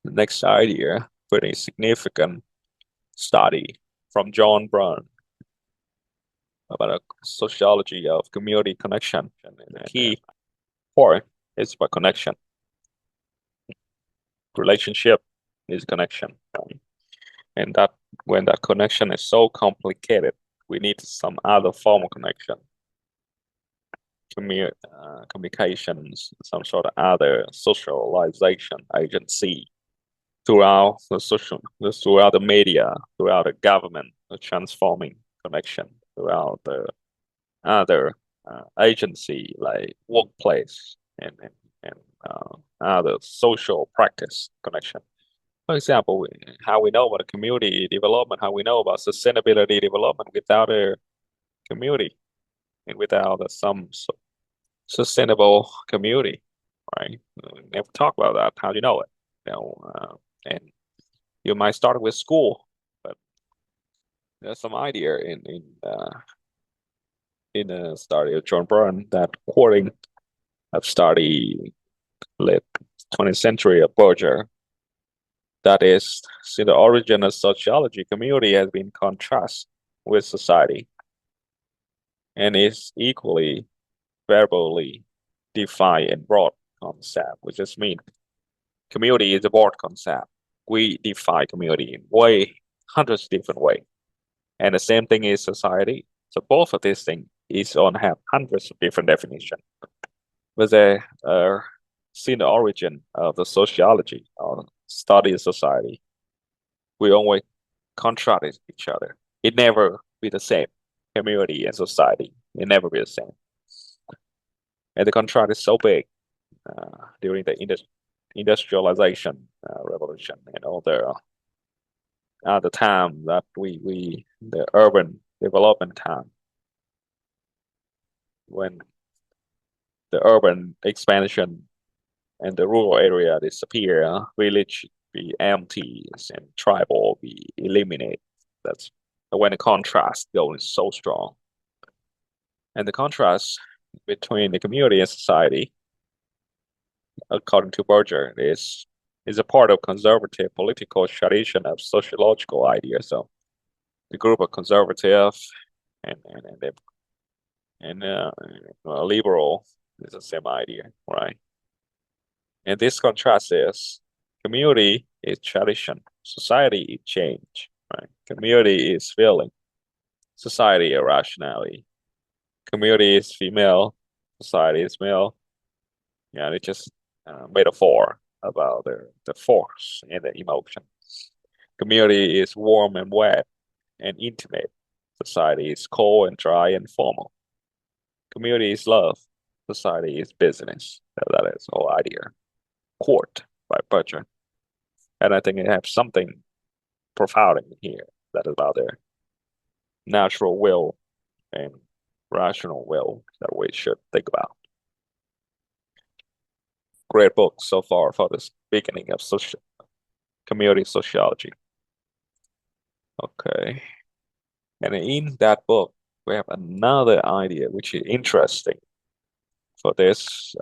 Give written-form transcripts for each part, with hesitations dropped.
The next idea, pretty significant study from John Brown about a sociology of community connection. And the key point is about connection. Relationship is connection. And that when that connection is so complicated, we need some other form of connection. Communications, some sort of other socialization agency throughout the media, throughout the government, the transforming connection throughout the other agency like workplace and other social practice connection. For example, how we know about community development, how we know about sustainability development without a community and without some sustainable community, right? We never talk about that. How do you know it? And you might start with school, but there's some idea in a study of John Byrne that quoting of study late 20th century of Berger, that is, since the origin of sociology, community has been contrast with society and is equally verbally defined and broad concept, which just means community is a broad concept. We define community in hundreds of different ways. And the same thing is society. So both of these things is on have hundreds of different definitions. But they see the origin of the sociology or study of society. We always contrast each other. It never be the same. Community and society, it never be the same. And the contrast is so big during the industrialization revolution and all the time that the urban development time, when the urban expansion and the rural area disappear, village be empty and tribal be eliminated. That's when the contrast goes so strong. And the contrast between the community and society, according to Berger, is a part of conservative political tradition of sociological ideas. So the group of conservative and liberal is the same idea, right? And this contrast is community is tradition, society is change, right? Community is feeling, society is rationality. Community is female, society is male. Yeah, it's just metaphor about the force and the emotion. Community is warm and wet and intimate. Society is cold and dry and formal. Community is love. Society is business. That is the whole idea. Quote by Berger. And I think it has something profound in here that is about their natural will and rational will that we should think about. Great book so far for this beginning of community sociology. Okay. And in that book, we have another idea which is interesting for this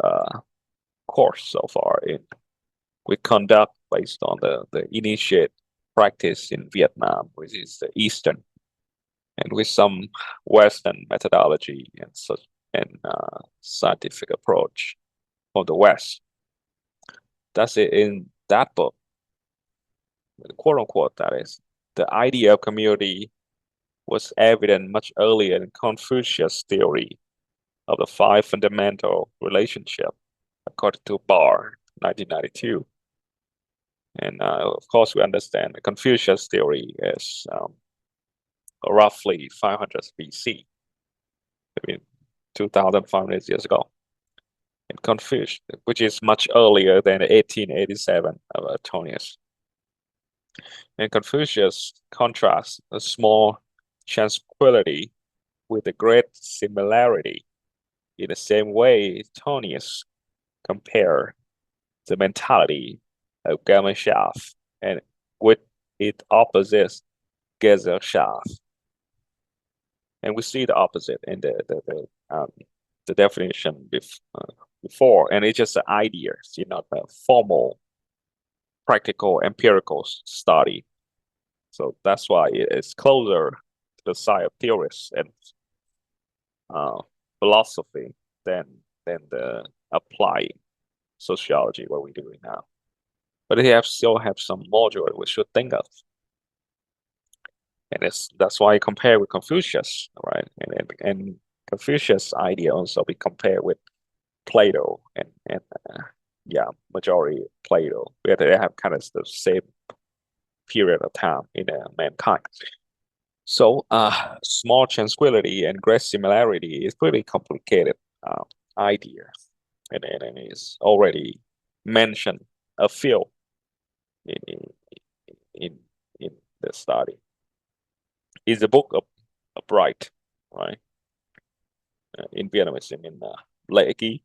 course so far. We conduct based on the initiate practice in Vietnam, which is the Eastern, and with some Western methodology and scientific approach from the West. That's it in that book, quote unquote, that is. The idea of community was evident much earlier in Confucius' theory of the five fundamental relationships, according to Barr, 1992. And of course, we understand the Confucius theory is roughly 500 BC, I mean, 2,500 years ago. And Confucius, which is much earlier than 1887 of Antonius. And Confucius contrasts a small tranquility with a great similarity. In the same way, Antonius compared the mentality of Gemeinschaft and with its opposite, Gesellschaft. And we see the opposite in the definition before, and it's just the ideas, not the formal practical empirical study. So that's why it is closer to the side of theorists and philosophy than the applied sociology what we're doing now. But they still have some module we should think of. And that's why I compare with Confucius, right? And Confucius idea also be compared with Plato and majority Plato, where they have kind of the same period of time in mankind. So small tranquility and great similarity is pretty complicated idea, and it's already mentioned a few in the study. Is the Book of Rites, right? In Vietnamese, in Lễ Ký,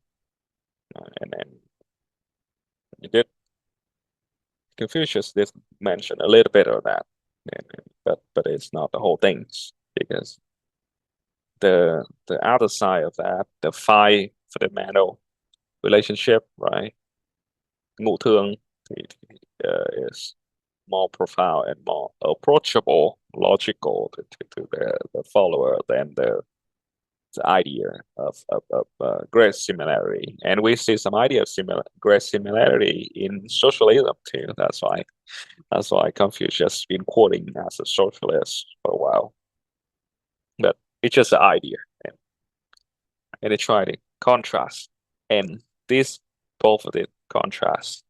and then it did. Confucius did mention a little bit of that, but it's not the whole thing, because the other side of that, the five fundamental relationship, right? Ngũ thường is more profound and more approachable, logical to the follower than the idea of great similarity. And we see some idea of great similarity in socialism too. That's why Confucius been quoting as a socialist for a while. But it's just an idea, and they try to contrast, and both of the contrasts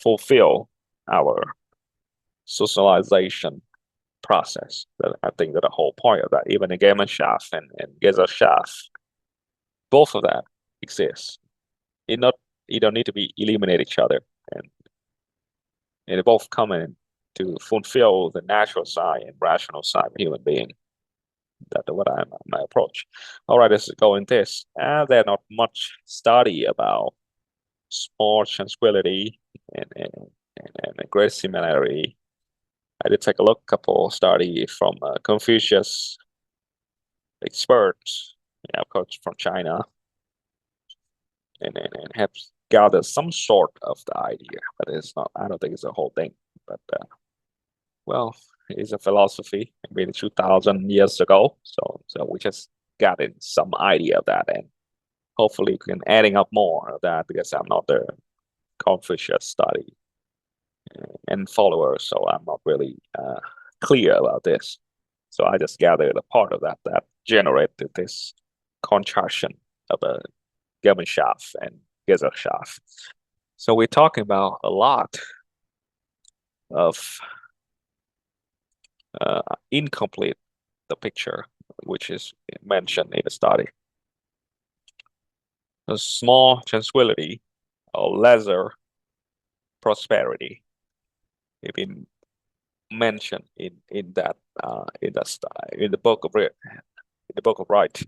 fulfill our socialization process. That I think that the whole point of that, even the Gemeinschaft and Gesellschaft, both of that exists. You don't need to be eliminate each other, and they both come in to fulfill the natural side and rational side of human being. That's what my approach. All right, let's go in this. There's not much study about small tranquility and a great similarity. I did take a look, couple study from Confucius experts, of course, from China, and have gathered some sort of the idea, but it's not. I don't think it's a whole thing. But well, it's a philosophy maybe 2,000 years ago, so we just got in some idea of that, and hopefully we can adding up more of that, because I'm not the Confucius study and follower, so I'm not really clear about this. So I just gathered a part of that generated this contraction of a Gemeinschaft and Gesellschaft. So we're talking about a lot of incomplete the picture, which is mentioned in the study. A small tranquility or lesser prosperity, if been mentioned in the Book of Rites,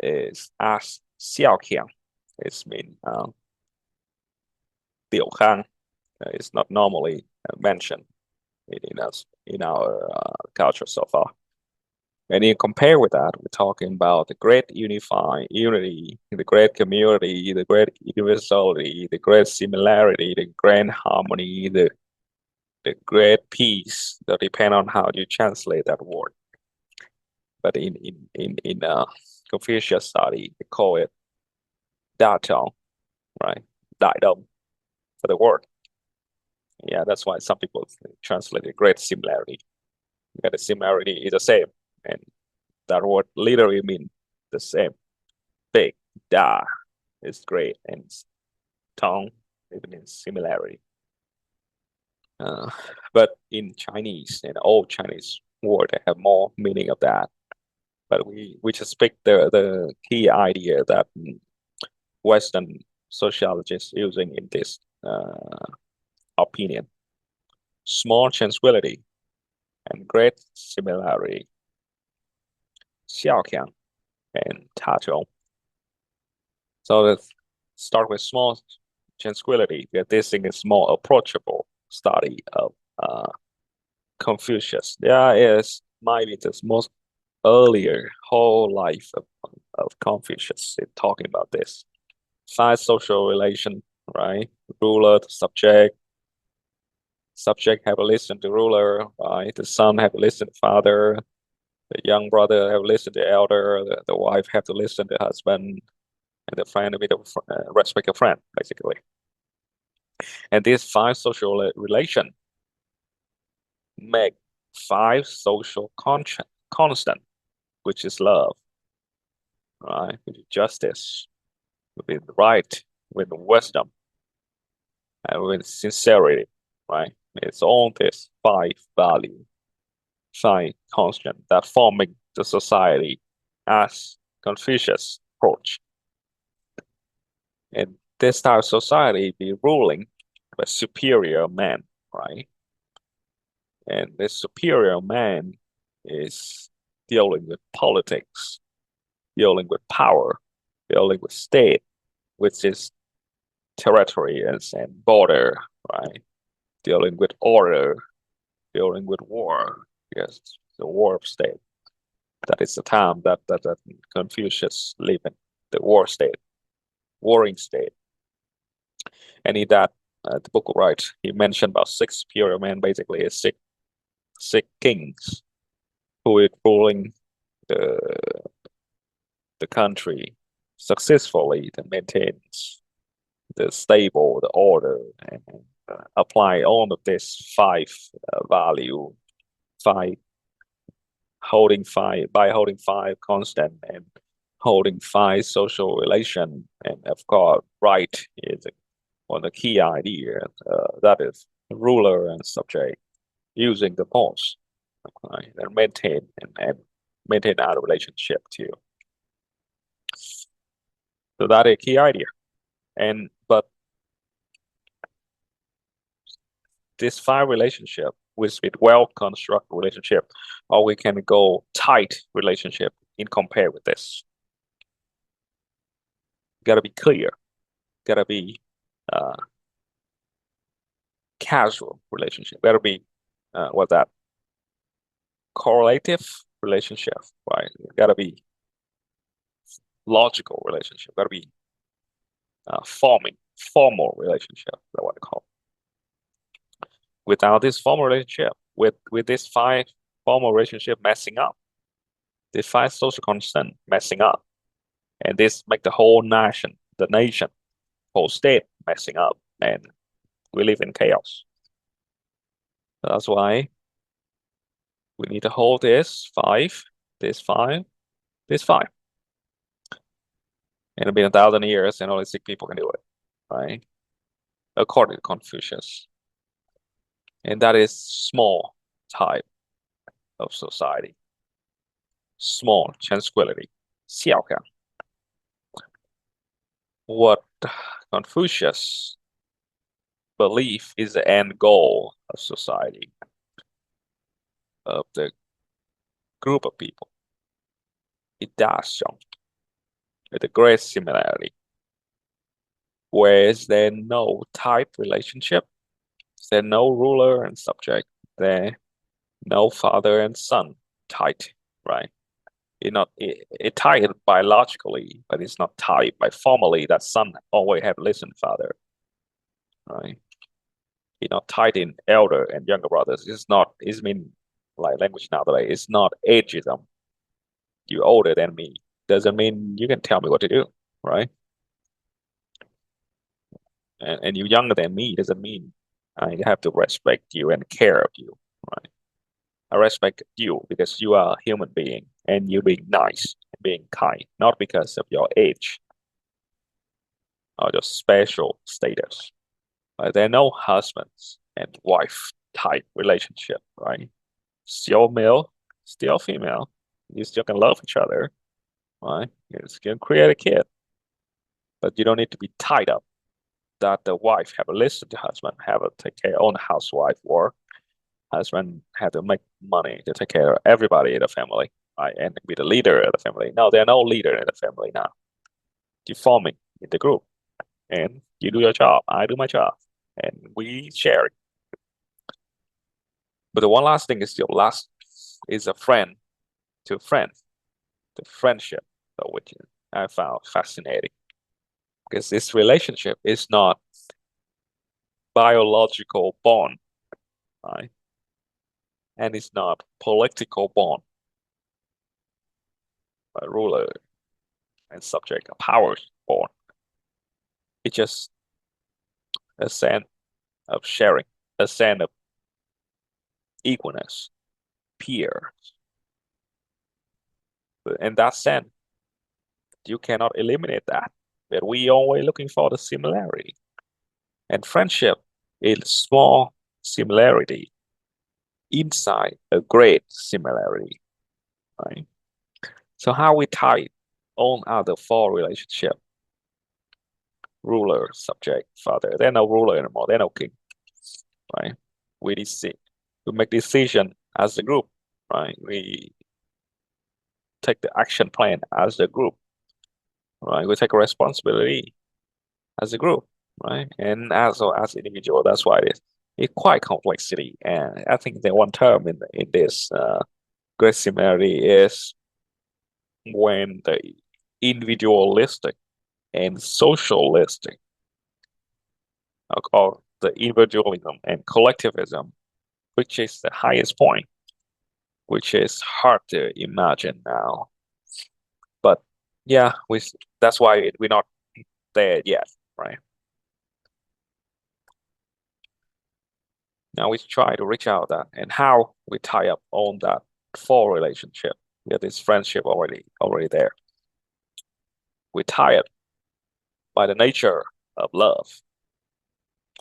is as CEP. It's mean TiểuKhang. It's not normally mentioned in our culture so far. And you compare with that, we're talking about the great unity, the great community, the great universality, the great similarity, the grand harmony, the great peace. That depend on how you translate that word. But in Confucius study, they call it ＤàaDồng, right? ＤàaIđồng for the word. Yeah, that's why some people translate it great similarity. Yeah, the similarity is the same, and that word literally means the same. Big, Da is great, and Tong it means similarity. But in Chinese and old Chinese word, they have more meaning of that. But we just pick the key idea that Western sociologists using in this opinion. Small tranquility and great similarity. CEP and ÞàaDồng. So let's start with small tranquility, because this thing is more approachable study of Confucius. Yeah, it might be the most earlier whole life of Confucius talking about this. 5 social relation, right? Ruler to subject, subject have to listen to ruler, right? The son have to listen to father, the young brother have to listen to elder, the wife have to listen to husband, and the friend with the respect a friend, basically. And these 5 social relation make 5 social constant, which is love, right? Which is justice, with right, with wisdom, and with sincerity, right? It's all this 5 value, 5 constant that forming the society as Confucius approach. And this type of society be ruling by superior man, right? And this superior man is dealing with politics, dealing with power, dealing with state, which is territory and border, right? Dealing with order, dealing with war. Yes, the war of state. That is the time that Confucius lived in, the war state, warring state. And in that the Book of Rites, he mentioned about 6 superior men, basically is six kings who is ruling the country successfully that maintains the stable, the order, and apply all of this 5 value, 5 holding 5 by holding 5 constant and holding 5 social relation, and of course, right is one of the key ideas. That is ruler and subject using the pause, right, and maintain our relationship too. So that is a key idea. And but this 5 relationship with well constructed relationship, or we can go tight relationship in compare with this. Gotta be clear, gotta be casual relationship, gotta be what's that? Correlative relationship, right? Gotta be logical relationship, gotta be formal relationship, that's what I call. Without this formal relationship, with this 5 formal relationship messing up, the 5 social constant messing up, and this make the whole nation, whole state messing up, and we live in chaos. That's why we need to hold this 5, this 5, this 5. And it's been 1,000 years, and only 6 people can do it, right? According to Confucius. And that is small type of society. Small tranquility. CEP. What Confucius believe is the end goal of society, of the group of people. ĐạiΔồng, with the great similarity. Where is there no type relationship? Is there no ruler and subject? There no father and son tied, right? It tied biologically, but it's not tied by formally that son always have listened father, right? It's not tied in elder and younger brothers. It's mean like language nowadays. It's not ageism. You older than me doesn't mean you can tell me what to do, right? And you younger than me doesn't mean I have to respect you and care of you, right? I respect you because you are a human being and you being nice, being kind, not because of your age or your special status. There are no husbands and wife type relationship, right? Still male, still female. You still can love each other, right? You can create a kid, but you don't need to be tied up that the wife have to listen to husband, have to take care of the housewife, or husband have to make money to take care of everybody in the family, right? And be the leader of the family. No, there are no leader in the family now. You're forming in the group, and you do your job, I do my job, and we share it. But the one last thing is still last is a friend to friend, the friendship, which I found fascinating because this relationship is not biological bond. right? And it's not political bond, a ruler and subject, a power bond. It's just a sense of sharing, a sense of equalness, peer. In that sense, you cannot eliminate that. But we always looking for the similarity. And friendship is small similarity inside a great similarity, right? So how we tie on other four relationships: ruler, subject, father. There's no ruler anymore. There's no king, right? We make decision as a group, right? We take the action plan as a group, right? We take a responsibility as a group, right? And as individual, that's why it's quite complexity. And I think the one term in this great similarity is when the individualistic and socialistic, or the individualism and collectivism, which is the highest point, which is hard to imagine now. But yeah, that's why we're not there yet, right? Now we try to reach out that, and how we tie up on that four relationship. We have this friendship already there. We tie it by the nature of love.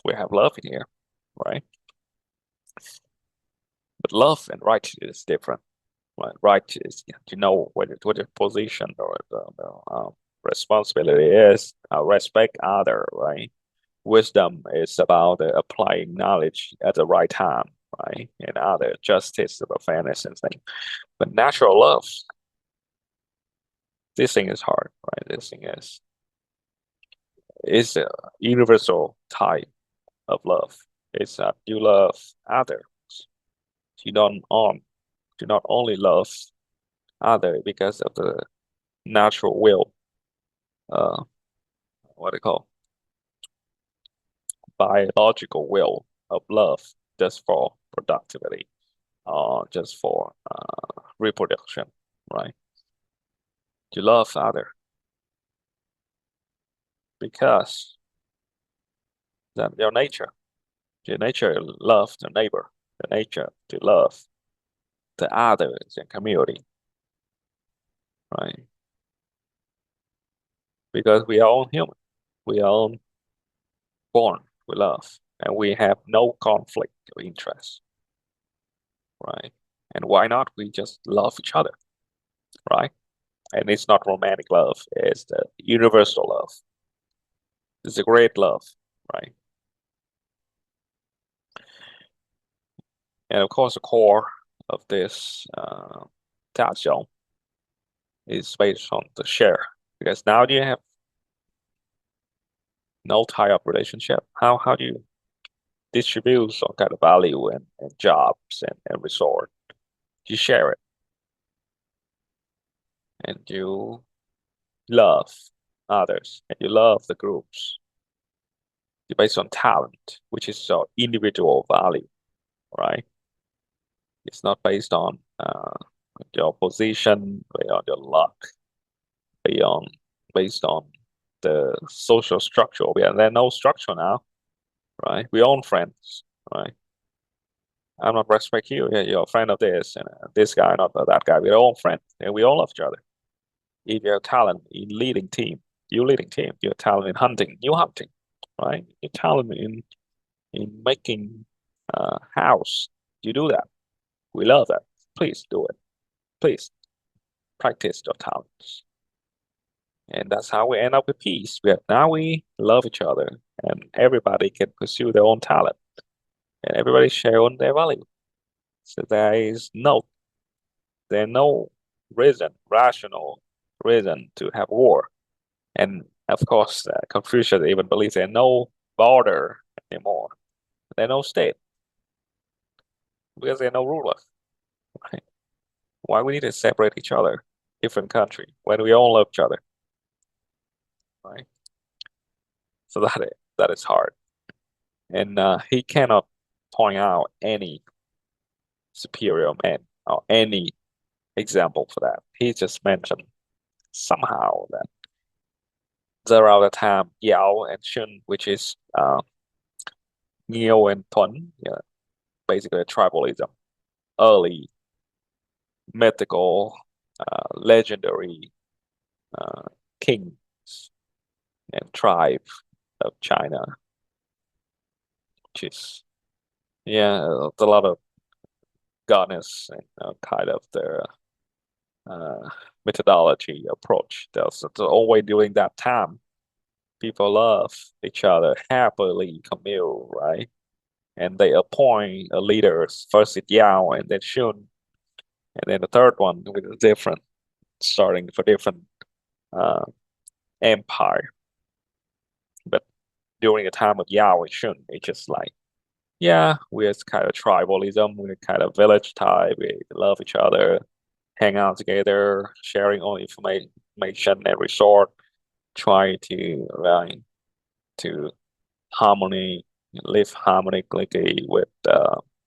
We have love in here, right? But love and right is different. Right, right is what your position or the responsibility is. Respect other, right? Wisdom is about applying knowledge at the right time, right? And other justice, the fairness and things. But natural love, this thing is hard, right? This thing is a universal type of love. It's that you love others. You do not only love other because of the natural will, what they call biological will of love, just for productivity, or just for reproduction, right? You love other because that your nature love the neighbor, the nature to love the others and community, right? Because we are all human, we are all born with love, and we have no conflict of interest, right? And why not? We just love each other, right? And it's not romantic love, it's the universal love. It's a great love, right? And of course, the core of this ďạiಢồng is based on the share, because now you have no tie-up relationship. How do you distribute some kind of value and jobs and resort? You share it, and you love others, and you love the groups. It's based on talent, which is your individual value, right? It's not based on your position, on your luck, based on the social structure. There's no structure now, right? We own friends, right? I'm not respect you. Yeah, you're a friend of this, and this guy, not that guy. We're all friends, and we all love each other. If you have talent in leading team, you leading team. You have talent in hunting, you hunting, right? You talent in making house, you do that. We love that. Please do it. Please practice your talents. And that's how we end up with peace. Now we love each other, and everybody can pursue their own talent, and everybody share on their value. So there's no rational reason to have war. And of course, Confucius even believes there's no border anymore. There's no state because there's no ruler. Right? Why we need to separate each other, different country, when we all love each other, right? So that is hard, and he cannot point out any superior man or any example for that. He just mentioned somehow that there are the time Yao and Shun, which is Nghiêu and Tuấn, yeah, basically tribalism, early mythical, legendary kings and tribe of China, which is a lot of goddess and kind of their methodology approach. That's always during that time. People love each other happily commune, right? And they appoint a leaders, first it's Yao and then Shun, and then the third one with a different, starting for different uh, empire. But during the time of Yao and Shun, it's just like, yeah, we're kind of tribalism, we're kind of village type, we love each other, hang out together, sharing all information and resort, trying to to harmony, live harmonically with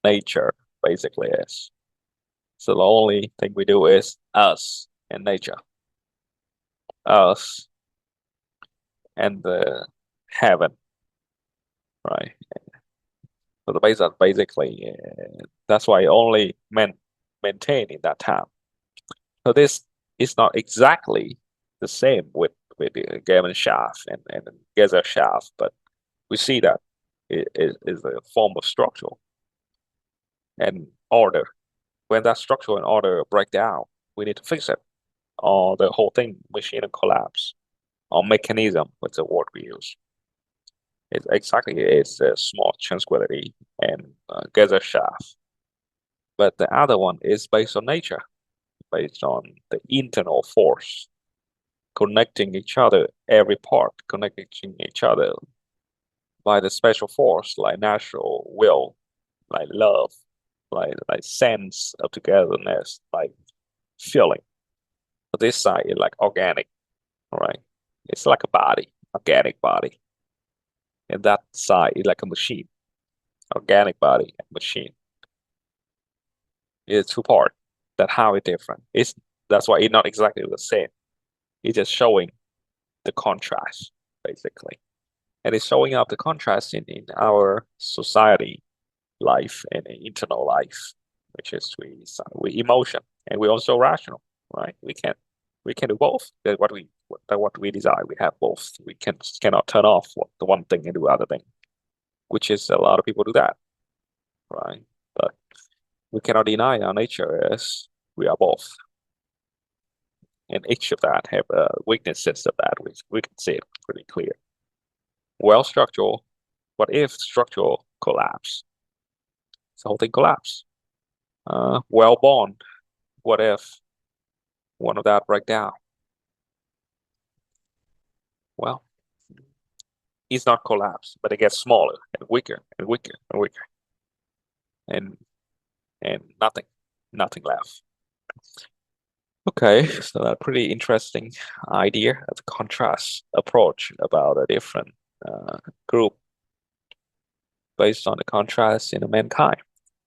nature, basically is. So the only thing we do is us and nature, us and the heaven, right? So the base basically that's why only men maintain in that time. So this is not exactly the same with the Gammon shaft and Gezer shaft, but we see that it is a form of structural and order. When that structural and order break down, we need to fix it, or the whole thing machine collapse, or mechanism, what's the word we use. It's a small tranquility and Gezer shaft. But the other one is based on nature, based on the internal force connecting each other, every part connecting each other by the special force like natural will, like love, like sense of togetherness, like feeling. But this side is like organic, right? It's like a body, organic body. And that side is like a machine, organic body and machine. It's two part. That how it different. That's why it's not exactly the same. It's just showing the contrast, basically. And it's showing up the contrast in our society life and internal life, which is we emotion and we also rational, right? We can do both. That's what we desire. We have both. We cannot turn off the one thing and do the other thing, which is a lot of people do that, right? But we cannot deny our nature as we are both, and each of that have weaknesses of that, which we can see it pretty clear. Well, structural. What if structural collapse? The whole thing collapse. Well bond. What if one of that break down? Well, it's not collapse, but it gets smaller and weaker and weaker and weaker, and nothing left. Okay, so that pretty interesting idea of contrast approach about a different group based on the contrast in the mankind.